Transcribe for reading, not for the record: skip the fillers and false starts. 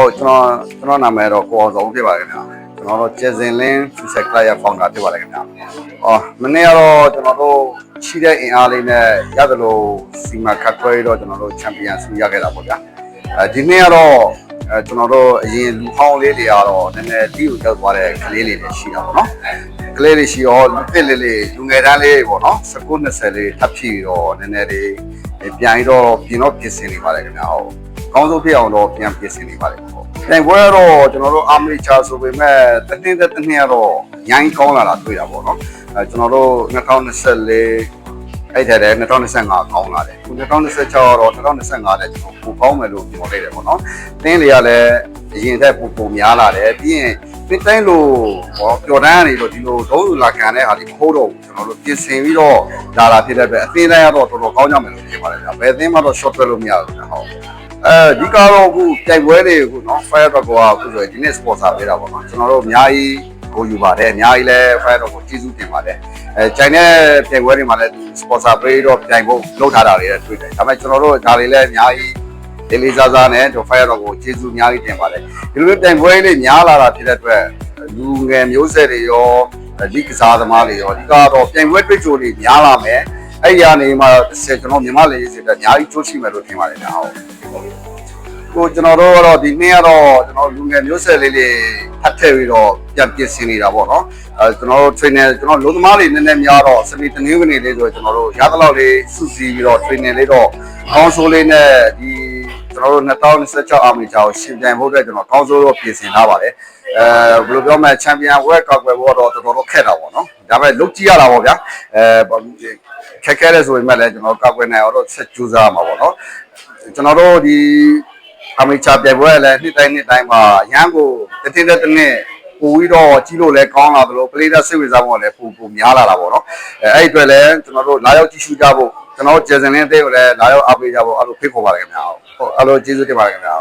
ဟုတ်ကျွန်တော်နာမည်တော့ကိုအောင်စုံဖြစ်ပါတယ်ခင်ဗျာကျွန်တော်တို့ကျယ်စင်လင်းဖူးဆက်ကလပ်ရဲ့ဖောင်ဒါဖြစ်ပါတယ်ခင်ဗျာမနေ့ကတော့ကျွန်တော်တို့ရှိတဲ့အင်အားလေးနဲ့ရတယ်လို့စီမံခတ်ခွဲတော့ကျွန်တော်တို့ချန်ပီယံဆုရခဲ့တာပေါ့ဗျာဒီနေ့ကတော့ကျွန်တော်တို့အရင်လူဟောင်းလေးတွေကတော့နည်းနည်းတီးကိုကြောက်သွားတဲ့ကလေးလေးတွေရှိတာပေါ့နော်ကလေးတွေရှိရောလူသစ်လေးလူငယ်တန်းလေးပေါ့နော်19 20လေးထပ်ဖြည့်တော့နည်းနည်းလေးပြန်ပြီးတော့ပြင်ဆင်နေပါတယ်ခင်ဗျာဟုတ်ကောင်းဆုံးဖြစ်အောင်တော့ပြန်ပြင်ဆင်နေပါတယ်ပေါ့ပြန်ပွဲတော့ကျွန်တော်တို့အာမေချာဆိုပေမဲ့တနေ့ကတော့ရိုင်းကောင်းလာတာတွေ့တာပေါ့နော်ကျွန်တော်တို့2024အဲ့တဲ့2025ကောင်းလာတယ်ခု2026တော့2025နဲ့ကျွန်တော်ပိုကောင်းမယ်လို့ပြောလိုက်တယ်ပေါ့နော်တင်းလေးကလည်းအရင်ထက်ပိုများလာတယ်ပြီးရင်တစ်တိုင်းလို့ဟောပျော်တန်းနေတော့ဒီလိုသုံးလူလာခံတဲ့ဟာဒီမဟုတ်တော့ဘူးကျွန်တော်တို့ပြင်ဆင်ပြီးတော့လာတာဖြစ်တဲ့အတွက်အသင်းတိုင်းကတော့တော်တော်ကောင်းကြမယ်လို့ပြောပါတယ်ဗျာဘယ်အသင်းမှတော့ short ထွက်လို့မရဘူးဗျာဟုတ်ဒီကတော့အခုပြိုင်ပွဲတွေအခုနော် Fire Dog ကအခုဆိုရင်ဒီနေ့ sponsor ပေးတာပေါ့နော်ကျွန်တော်တို့အများကြီးကိုယူပါတယ်အများကြီးလဲ Fire Dog ကိုကျေးဇူးတင်ပါတယ်ကြိုင်တဲ့ပြိုင်ပွဲတွေမှာလည်း sponsor ပေးတော့ပြိုင်ဖို့လုပ်ထားတာတွေလည်းတွေ့တယ်ဒါပေမဲ့ကျွန်တော်တို့ဒါတွေလည်းအများကြီးလေးစားနဲ့တို့ Fire Dog ကိုကျေးဇူးအများကြီးတင်ပါတယ်ဒီလိုမျိုးပြိုင်ပွဲလေးများလာတာဖြစ်တဲ့အတွက်လူငယ်မျိုးဆက်တွေရောဒီကစားသမားတွေရောဒီကတော့ပြိုင်ပွဲတွေ့ကြိုတွေများလာမယ်အဲ့ဒီကနေမှကျွန်တော်မြန်မာလေးစစ်တဲ့အများကြီးချိုးရှိမယ်လို့ထင်ပါတယ်ဗျာဟုတ်ကိုကျွန်တော်တို့ကတော့ဒီနေ့ကတော့ကျွန်တော်လူငယ်မျိုးဆက်လေးဖတ်ထည့်ပြီးတော့ပြန်ပြင်ဆင်နေတာပေါ့နော်ကျွန်တော်တို့ trainer ကျွန်တော်လုံးသမားတွေနည်းနည်းများတော့စနေတနင်္ဂနွေလေးဆိုကျွန်တော်တို့ရသလောက်လေးစုစည်းပြီးတော့ trainer လေးတော့ကောင်းဆိုးလေးနဲ့ဒီကျွန်တော်တို့2026အာမီချာကိုရှင်ပြိုင်ဖို့အတွက်ကျွန်တော်ကောင်းဆိုးတော့ပြင်ဆင်ထားပါတယ်ဘယ်လိုပြောမလဲချန်ပီယံဝက်ကောက်ွယ်ဖို့တော့တော်တော်ခက်တာပေါ့နော်ဒါပေမဲ့လုတ်ကြည့်ရတာပေါ့ဗျာခက်ခဲတယ်ဆိုပေမဲ့လည်းကျွန်တော်ကောက်ွယ်နိုင်အောင်တော့ဆက်ကြိုးစားမှာပေါ့နော်ကျွန်တော်တို့ဒီအမေချာပြိုင်ပွဲလည်းနှစ်တိုင်းမှာရန်ကိုတစ်နေ့ပို့ပြီးတော့ကြီးလို့လည်းကောင်းလာသလိုပလေးသက်စိတ်ဝင်စားဖို့လည်းပိုများလာတာပေါ့နော်အဲ့ဒီအတွက်လည်းကျွန်တော်တို့လာရောက်ကြည့်ရှုကြဖို့ကျွန်တော်ကျယ်စင်လင်းအသေးကိုလည်းလာရောက်အားပေးကြဖို့အဲ့လိုဖိတ်ခေါ်ပါတယ်ခင်ဗျာဟုတ်အဲ့လိုကျေးဇူးတင်ပါတယ်ခင်ဗျာ